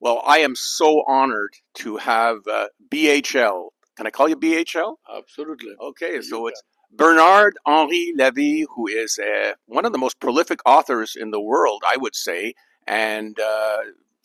Well, I am so honored to have BHL. Can I call you BHL? Absolutely. Okay, so it's Bernard-Henri Lévy, who is one of the most prolific authors in the world, I would say, and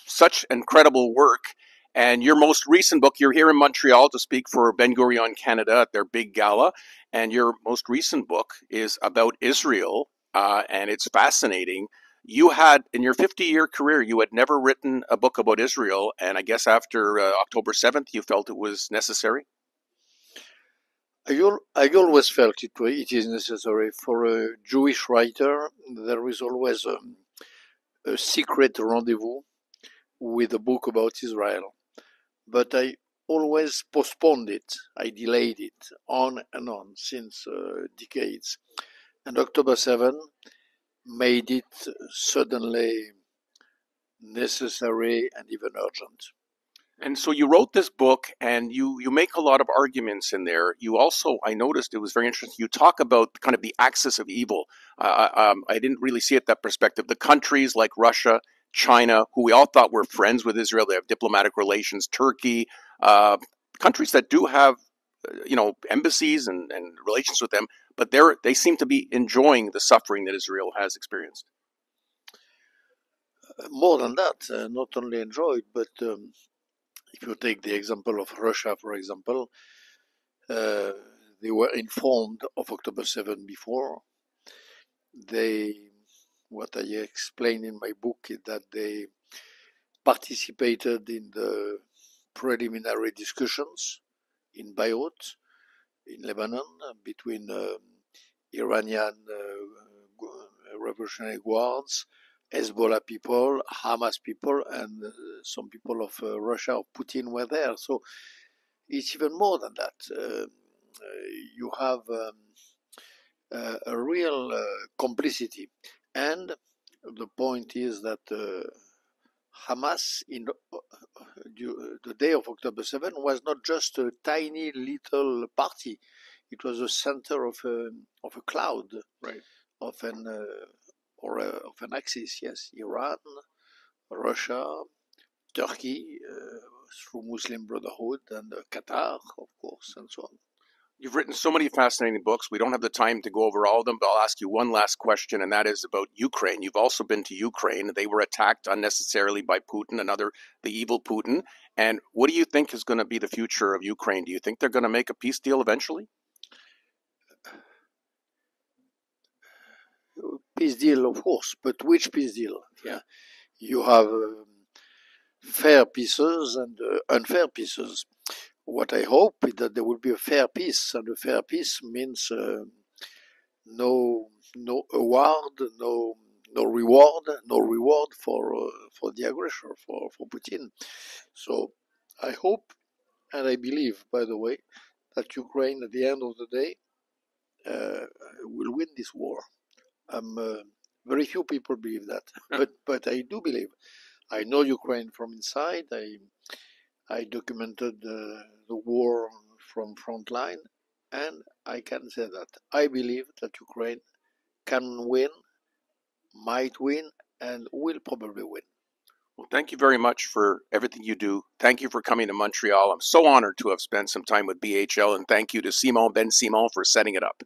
such incredible work. And your most recent book, you're here in Montreal to speak for Gurion Canada at their big gala, and your most recent book is about Israel, and it's fascinating. You had, in your 50-year career, you had never written a book about Israel, and I guess after October 7th, you felt it was necessary? I always felt it is necessary for a Jewish writer. There is always a secret rendezvous with a book about Israel. But I always postponed it. I delayed it on and on since decades. And October 7 made it suddenly necessary and even urgent. And so you wrote this book, and you make a lot of arguments in there. You also, I noticed it was very interesting. You talk about kind of the axis of evil. I didn't really see it that perspective. The countries like Russia, China, who we all thought were friends with Israel, they have diplomatic relations. Turkey, countries that do have, embassies and relations with them, but they seem to be enjoying the suffering that Israel has experienced. More than that, not only enjoyed, but if you take the example of Russia, for example, they were informed of October 7 before. What I explain in my book is that they participated in the preliminary discussions in Beirut, in Lebanon, between Iranian Revolutionary Guards, Hezbollah people, Hamas people, and some people of Russia, of Putin, were there. So it's even more than that. You have a real complicity. And the point is that Hamas, in the day of October 7, was not just a tiny little party. It was the center of a cloud, right? Of an axis. Yes, Iran, Russia, Turkey, through Muslim Brotherhood, and Qatar, of course, and so on. You've written so many fascinating books. We don't have the time to go over all of them, but I'll ask you one last question, and that is about Ukraine. You've also been to Ukraine. They were attacked unnecessarily by Putin, the evil Putin. And what do you think is going to be the future of Ukraine? Do you think they're going to make a peace deal eventually? Peace deal, of course, but which peace deal? Yeah. You have fair pieces and unfair pieces. What I hope is that there will be a fair peace, and a fair peace means no award, no reward for the aggressor, for Putin. So I hope and I believe, by the way, that Ukraine, at the end of the day, will win this war. Very few people believe that, but I do believe. I know Ukraine from inside. I documented the war from front line, and I can say that I believe that Ukraine can win, might win, and will probably win. Well, thank you very much for everything you do. Thank you for coming to Montreal. I'm so honored to have spent some time with BHL, and thank you to Simon Ben Simon for setting it up.